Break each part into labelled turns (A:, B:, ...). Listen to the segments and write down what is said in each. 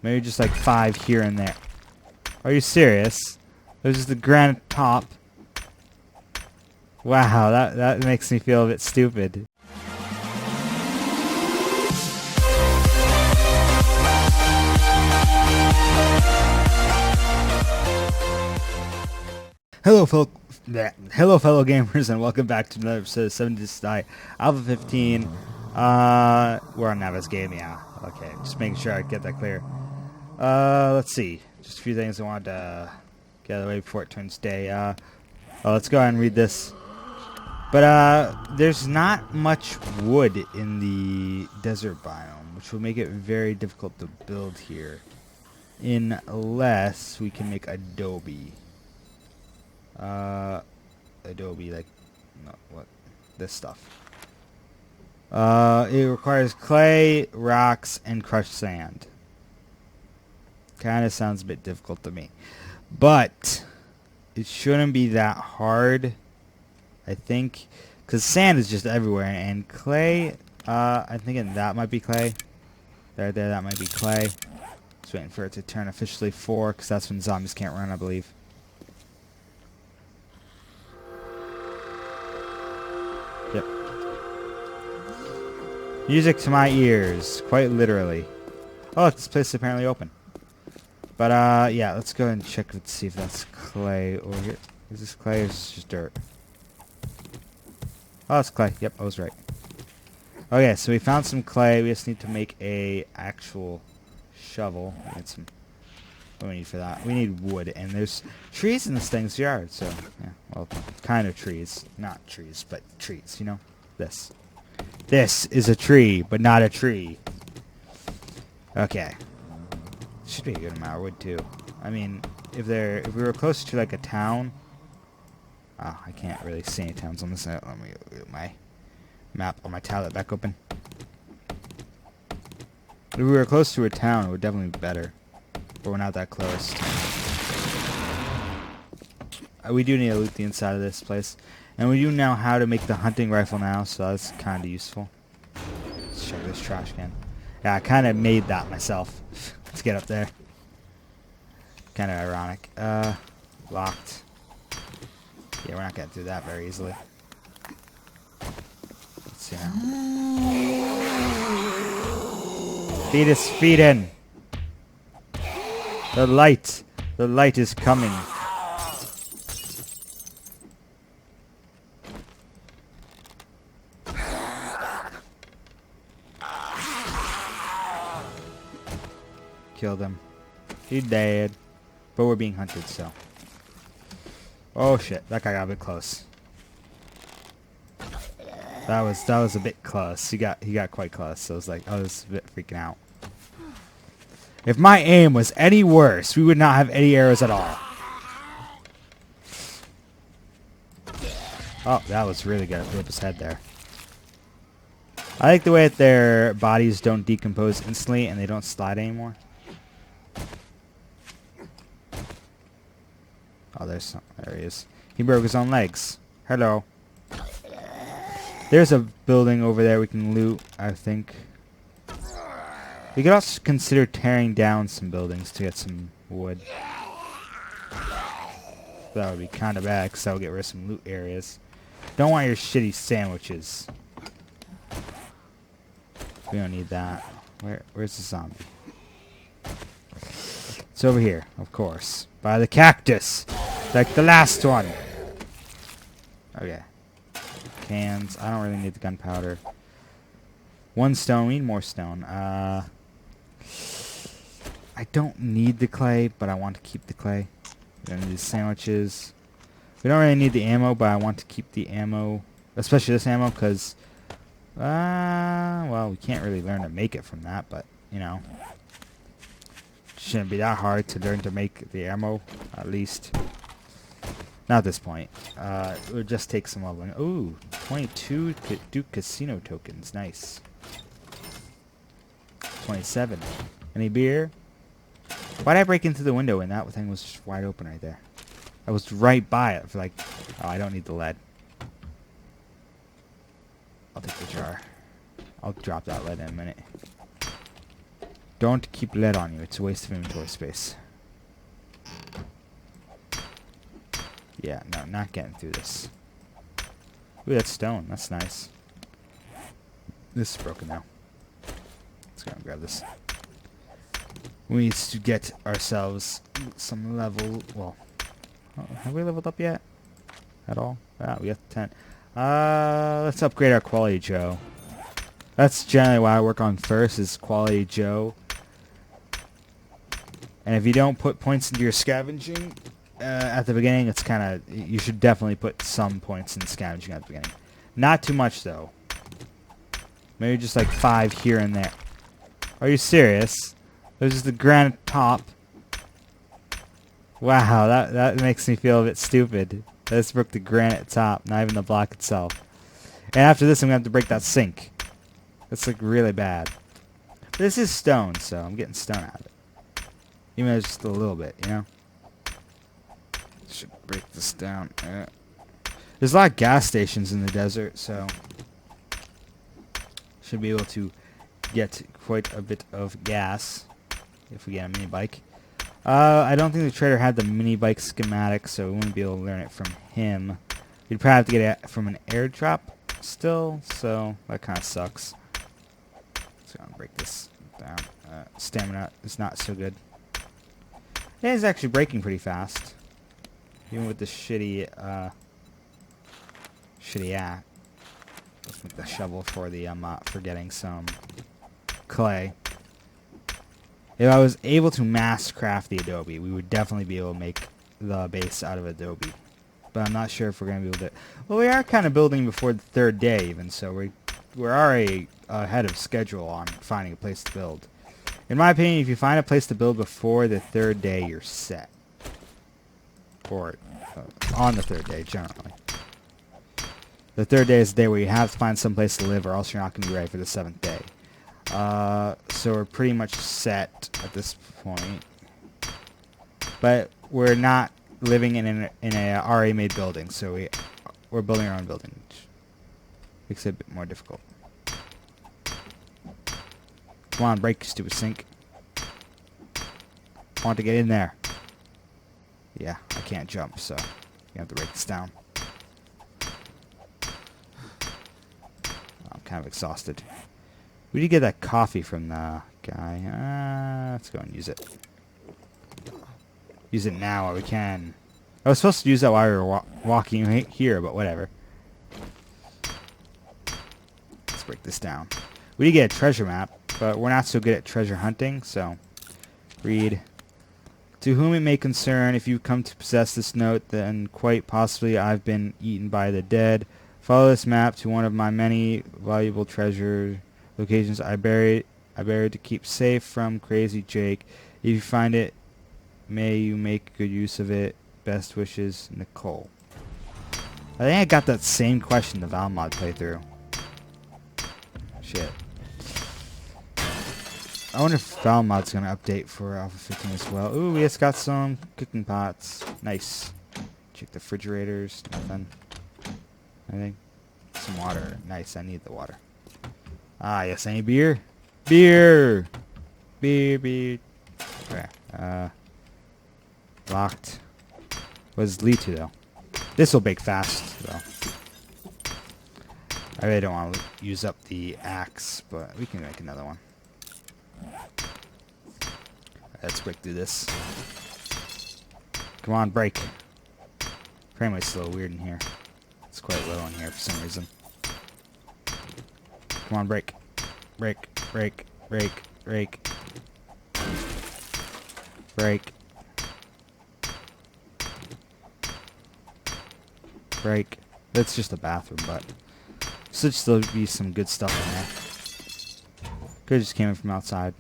A: Maybe just like 5 here and there. Are you serious? There's just the granite top. Wow, that makes me feel a bit stupid. Hello, fellow gamers, and welcome back to another episode of 7 Days to Die Alpha 15. We're on Navis game, yeah. Okay, just making sure I get that clear. Let's see. Just a few things I wanted to get out of the way before it turns day. Let's go ahead and read this. But there's not much wood in the desert biome, which will make it very difficult to build here, unless we can make Adobe. Adobe, like, no, what? This stuff. It requires clay, rocks, and crushed sand. Kind of sounds a bit difficult to me. But it shouldn't be that hard, I think. Because sand is just everywhere. And clay, I'm thinking that might be clay. There, that might be clay. Just waiting for it to turn officially 4, because that's when zombies can't run, I believe. Yep. Music to my ears, quite literally. Oh, this place is apparently open. But, yeah, let's go and check to see if that's clay over here. Is this clay or is this just dirt? Oh, it's clay. Yep, I was right. Okay, so we found some clay. We just need to make a actual shovel. We need some... What do we need for that? We need wood, and there's trees in this thing's yard, so, yeah, well, kind of trees. Not trees, but trees, you know? This. This is a tree, but not a tree. Okay. Should be a good amount of wood, too. I mean, if we were closer to, like, a town... Oh, I can't really see any towns on this. Let me get my map on my tablet back open. If we were close to a town, it would definitely be better. But we're not that close. We do need to loot the inside of this place. And we do know how to make the hunting rifle now, so that's kind of useful. Let's check this trash can. Yeah, I kind of made that myself. Let's get up there. Kind of ironic. Locked. Yeah, we're not getting through that very easily. Let's see now. Feed is feeding. The light is coming. Killed him. He dead. But we're being hunted, so. Oh shit, that guy got a bit close. That was a bit close. He got quite close, so I was like, oh, this is a bit freaking out. If my aim was any worse, we would not have any arrows at all. Oh, that was really good. I blew up his head there. I like the way that their bodies don't decompose instantly and they don't slide anymore. Oh, there he is. He broke his own legs. Hello. There's a building over there we can loot, I think. We could also consider tearing down some buildings to get some wood. That would be kind of bad, because that would get rid of some loot areas. Don't want your shitty sandwiches. We don't need that. Where's the zombie? It's over here, of course. By the cactus! Like the last one! Okay. Cans. I don't really need the gunpowder. 1 stone. We need more stone. I don't need the clay, but I want to keep the clay. We don't need the sandwiches. We don't really need the ammo, but I want to keep the ammo. Especially this ammo, because... well, we can't really learn to make it from that, but, you know. Shouldn't be that hard to learn to make the ammo, at least. Not at this point. It would just take some leveling. Ooh, 22 Duke Casino tokens. Nice. 27. Any beer? Why did I break into the window when that thing was just wide open right there? I was right by it for like... Oh, I don't need the lead. I'll take the jar. I'll drop that lead in a minute. Don't keep lead on you. It's a waste of inventory space. Yeah, no, not getting through this. Ooh, that's stone. That's nice. This is broken now. Let's go and grab this. We need to get ourselves some level. Well, have we leveled up yet? At all? Ah, we got 10. Let's upgrade our quality Joe. That's generally what I work on first, is quality Joe. And if you don't put points into your scavenging at the beginning, it's kind of... You should definitely put some points in scavenging at the beginning. Not too much, though. Maybe just like 5 here and there. Are you serious? There's just the granite top. Wow, that makes me feel a bit stupid. Let's break the granite top, not even the block itself. And after this, I'm going to have to break that sink. That's like really bad. But this is stone, so I'm getting stone out of it. Even though it's just a little bit, you know? Should break this down. There's a lot of gas stations in the desert, so... Should be able to get quite a bit of gas if we get a mini bike. I don't think the trader had the mini bike schematic, so we wouldn't be able to learn it from him. We'd probably have to get it from an airdrop still, so that kind of sucks. So I'm gonna break this down. Stamina is not so good. It is actually breaking pretty fast, even with the shitty axe. Let's make the shovel for the for getting some clay. If I was able to mass craft the Adobe, we would definitely be able to make the base out of Adobe. But I'm not sure if we're going to be able to... Well, we are kind of building before the 3rd day even, so we're already ahead of schedule on finding a place to build. In my opinion, if you find a place to build before the 3rd day, you're set. Or on the 3rd day, generally. The 3rd day is the day where you have to find some place to live, or else you're not going to be ready for the 7th day. So we're pretty much set at this point. But we're not living in a already made building, so we're building our own building, which makes it a bit more difficult. Come on, break, stupid sink. I want to get in there. Yeah, I can't jump, so you have to break this down. I'm kind of exhausted. We did get that coffee from the guy. Let's go and use it. Use it now while we can. I was supposed to use that while we were walking here, but whatever. Let's break this down. We did get a treasure map, but we're not so good at treasure hunting, so... Read. To whom it may concern, if you come to possess this note, then quite possibly I've been eaten by the dead. Follow this map to one of my many valuable treasure locations I buried to keep safe from Crazy Jake. If you find it, may you make good use of it. Best wishes, Nicole. I think I got that same question the Valmod playthrough. Shit. I wonder if Valmod's gonna update for Alpha 15 as well. Ooh, we just got some cooking pots. Nice. Check the refrigerators. Nothing. Anything? Some water. Nice, I need the water. Ah, yes, any beer? Beer! Beer. Okay. Locked. What does it lead to, though? This will bake fast, though. I really don't want to use up the axe, but we can make another one. Let's break through this. Come on, break. Frame rate's a little weird in here. It's quite low in here for some reason. Come on, break. Break. Break. Break. Break. Break. Break. That's just a bathroom, but should still be some good stuff in there. Could have just came in from outside.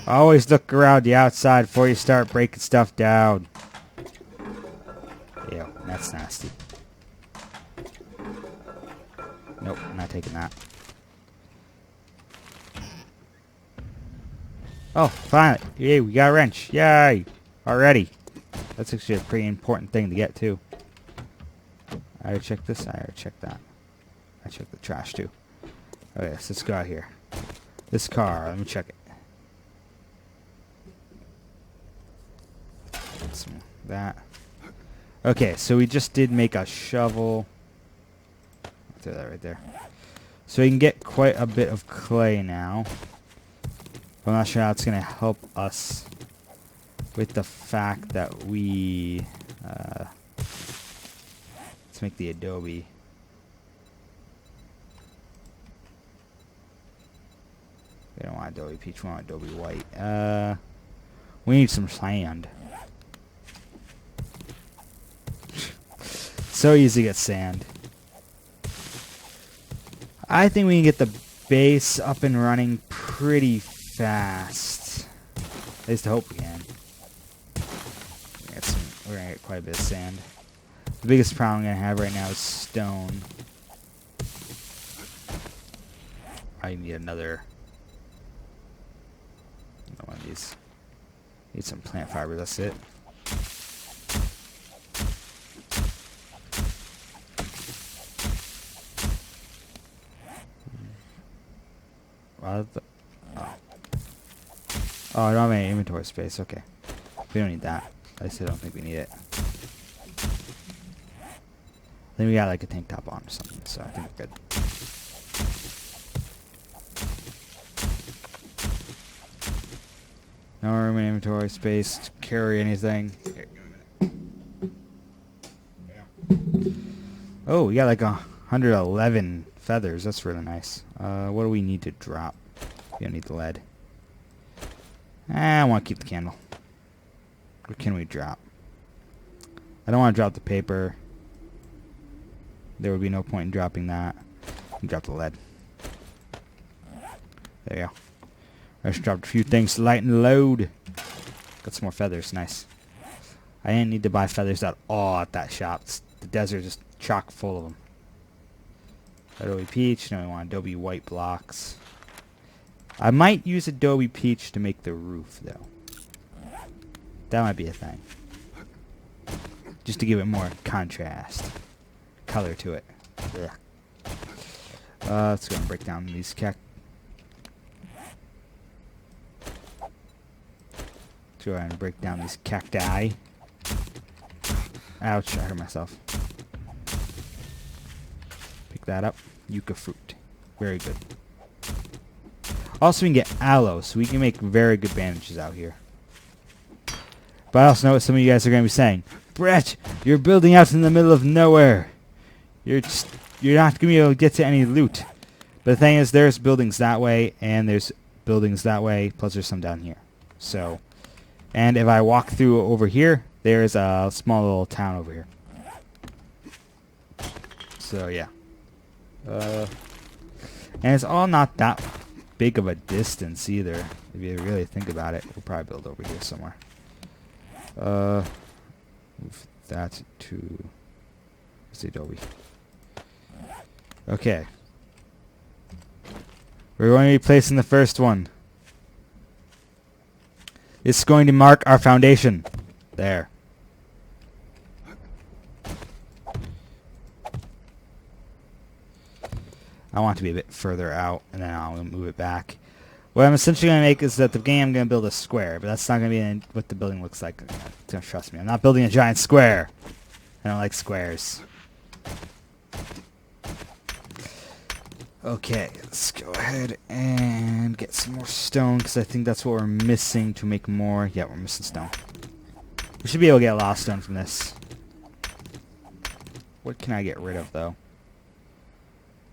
A: Always look around the outside before you start breaking stuff down. Ew, that's nasty. Nope, I'm not taking that. Oh, finally. Yay, we got a wrench. Yay! Already. That's actually a pretty important thing to get, too. I already checked this. I already checked that. I checked the trash, too. Okay, so let's go out here. This car, let me check it. Get some of that. Okay, so we just did make a shovel. I'll throw that right there. So we can get quite a bit of clay now. I'm not sure how it's going to help us with the fact that we... let's make the Adobe. We don't want Adobe peach, we want Adobe white. We need some sand. So easy to get sand. I think we can get the base up and running pretty fast. At least I hope we can. We're gonna get quite a bit of sand. The biggest problem I'm gonna have right now is stone. I need another one of these. Need some plant fiber, that's it. Oh, I don't have any inventory space. Okay. We don't need that. At least I don't think we need it. I think we got like a tank top on or something, so I think we're good. No room in inventory space to carry anything. Here, give me a minute. Oh, we got like 111 feathers. That's really nice. What do we need to drop? We don't need the lead. I want to keep the candle. What can we drop? I don't want to drop the paper. There would be no point in dropping that. Drop the lead. There you go. I just dropped a few things to lighten the load. Got some more feathers. Nice. I didn't need to buy feathers at all at that shop. The desert is just chock full of them. Adobe peach. Now we want Adobe white blocks. I might use Adobe peach to make the roof, though. That might be a thing. Just to give it more contrast. Color to it. Yeah. Let's go and break down these Let's go ahead and break down these cacti. Ouch, I hurt myself. Pick that up. Yucca fruit. Very good. Also, we can get aloe, so we can make very good bandages out here. But I also know what some of you guys are going to be saying. Brett, you're building out in the middle of nowhere. You're not going to be able to get to any loot. But the thing is, there's buildings that way, and there's buildings that way, plus there's some down here. So, and if I walk through over here, there's a small little town over here. So, yeah. And it's all not that big of a distance either. If you really think about it, we'll probably build over here somewhere. Move that to the Adobe. Okay. We're going to be placing the first one. It's going to mark our foundation. There. I want it to be a bit further out, and then I'll move it back. What I'm essentially going to make is that the game I'm going to build a square, but that's not going to be what the building looks like. Don't trust me. I'm not building a giant square. I don't like squares. Okay, let's go ahead and get some more stone, because I think that's what we're missing to make more. Yeah, we're missing stone. We should be able to get a lot of stone from this. What can I get rid of, though?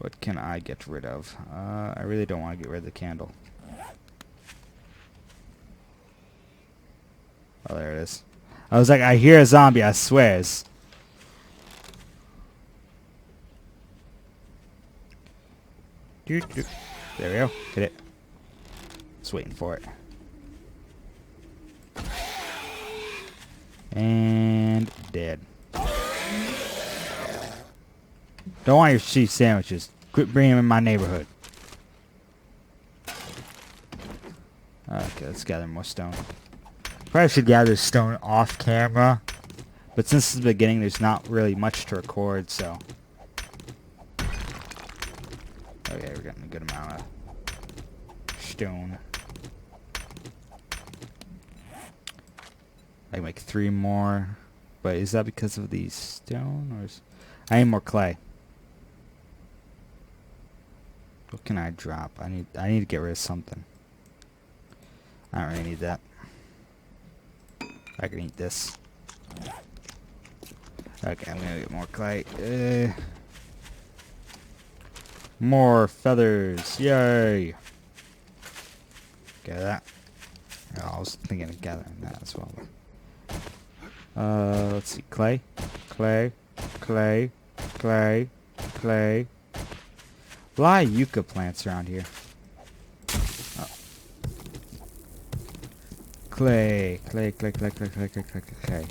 A: What can I get rid of? I really don't want to get rid of the candle. Oh, there it is. I was like, I hear a zombie, I swears. There we go. Hit it. Just waiting for it. And dead. Don't want your cheese sandwiches. Quit bringing them in my neighborhood. Okay, let's gather more stone. Probably should gather stone off camera. But since it's the beginning, there's not really much to record, so. Okay, we're getting a good amount of stone. I can make 3 more. But is that because of the stone? Or I need more clay. What can I drop? I need to get rid of something. I don't really need that. I can eat this. Okay, I'm gonna get more clay. More feathers. Yay! Get that. Oh, I was thinking of gathering that as well. Let's see. Clay. Clay. Clay. Clay. Clay. A lot of yucca plants around here. Oh. Clay. Clay. Clay. Clay. Clay. Clay. Clay. Clay. Clay.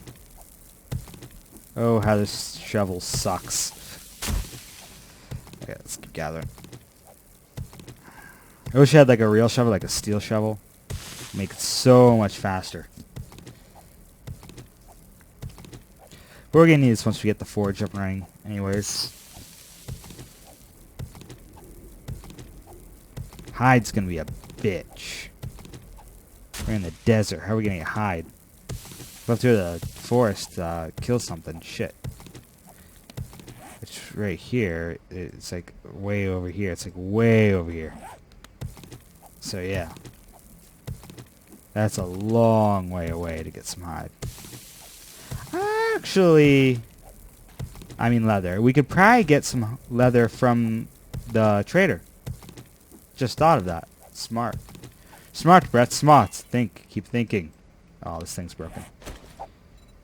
A: Oh, how this shovel sucks. Okay, let's keep gathering. I wish I had like a real shovel, like a steel shovel. Make it so much faster. But we're gonna need this once we get the forge up and running anyways. Hide's gonna be a bitch. We're in the desert. How are we gonna get hide? We'll have to go to the forest, kill something. Shit. It's right here. It's like way over here. It's like way over here. So yeah. That's a long way away to get some hide. Actually, I mean leather. We could probably get some leather from the trader. Just thought of that. Smart. Smart, Brett. Smart. Think. Keep thinking. Oh, this thing's broken.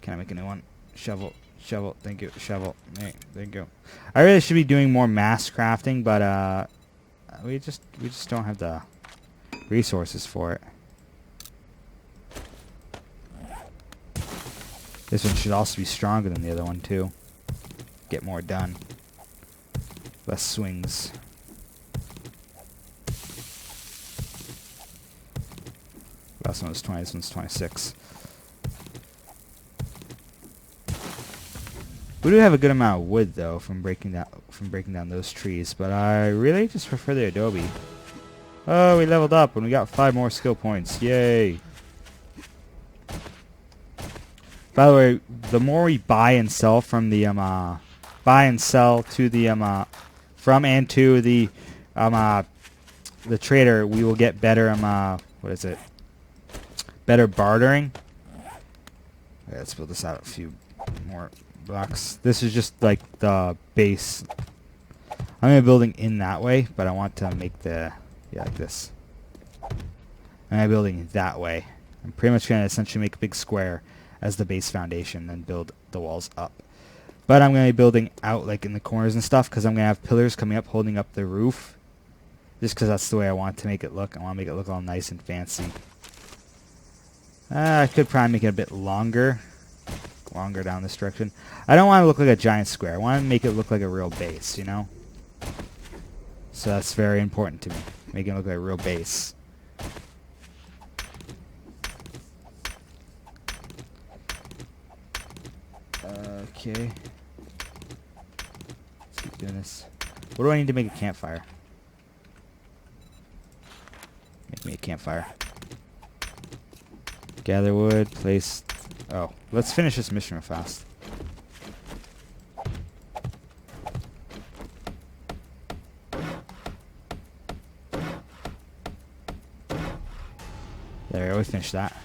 A: Can I make a new one? Shovel. Shovel. Thank you. Shovel. Hey, thank you. I really should be doing more mass crafting, but we just don't have the resources for it. This one should also be stronger than the other one too. Get more done. Less swings. Last one was 20. This one's 26. We do have a good amount of wood though from breaking down those trees, but I really just prefer the Adobe. Oh, we leveled up and we got 5 more skill points. Yay! By the way, the more we buy and sell from the from and to the trader, we will get better what is it? Better bartering. Okay, let's build this out a few more blocks. This is just like the base. I'm gonna be building in that way, but I want to make the like this. I'm building that way. I'm pretty much gonna essentially make a big square as the base foundation, then build the walls up. But I'm going to be building out like in the corners and stuff because I'm going to have pillars coming up holding up the roof. Just because that's the way I want to make it look. I want to make it look all nice and fancy. I could probably make it a bit longer down this direction. I don't want to look like a giant square. I want to make it look like a real base, you know? So that's very important to me. Making it look like a real base. Okay. Let's keep doing this. What do I need to make a campfire? Make me a campfire. Gather wood, place... Oh, let's finish this mission real fast. There, we finished that.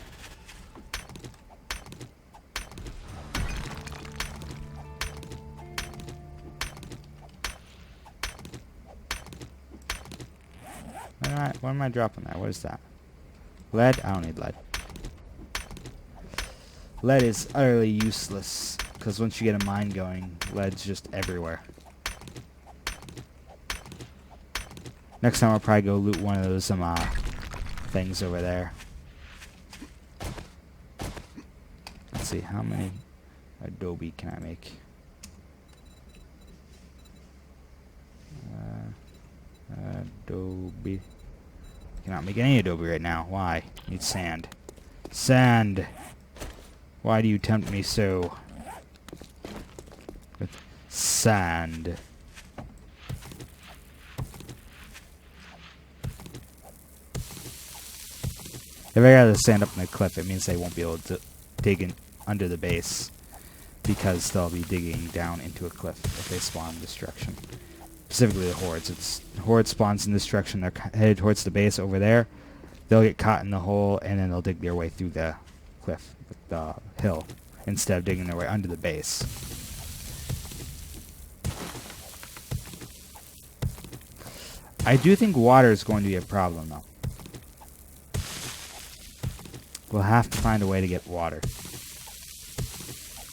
A: What am I dropping there? What is that? Lead? I don't need lead. Lead is utterly useless, because once you get a mine going, lead's just everywhere. Next time I'll probably go loot one of those things over there. Let's see, how many Adobe can I make? Adobe. Cannot make any Adobe right now. Why? Need sand. Sand! Why do you tempt me so? With sand. If I got the sand up in the cliff, it means they won't be able to dig under the base, because they'll be digging down into a cliff if they spawn in this direction. Specifically the hordes. Horde spawns in this direction. They're headed towards the base over there. They'll get caught in the hole, and then they'll dig their way through the cliff, the hill, instead of digging their way under the base. I do think water is going to be a problem, though. We'll have to find a way to get water.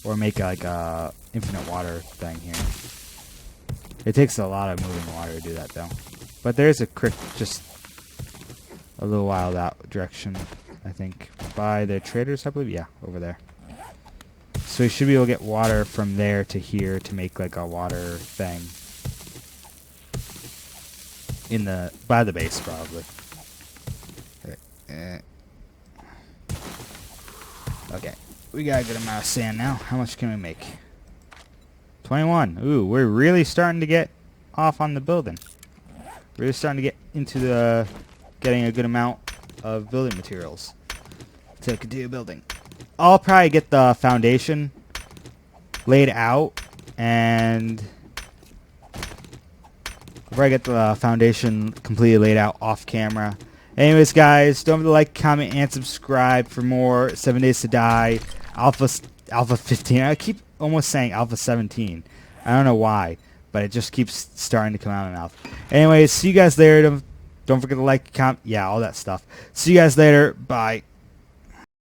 A: Or make like a infinite water thing here. It takes a lot of moving water to do that, though. But there's a creek just a little while that direction, I think. By the traders, I believe? Yeah, over there. So we should be able to get water from there to here to make like a water thing. By the base, probably. Okay. We got a good amount of sand now. How much can we make? 21. Ooh, we're really starting to get off on the building. Really starting to get into the getting a good amount of building materials to continue building. I'll probably get the foundation laid out, and I'll probably get the foundation completely laid out off camera. Anyways, guys, don't forget to like, comment, and subscribe for more 7 Days to Die Alpha 15. I keep almost saying Alpha 17. I don't know why, but it just keeps starting to come out of my mouth. Anyways, see you guys later. Don't forget to like, comment, yeah, all that stuff. See you guys later. Bye.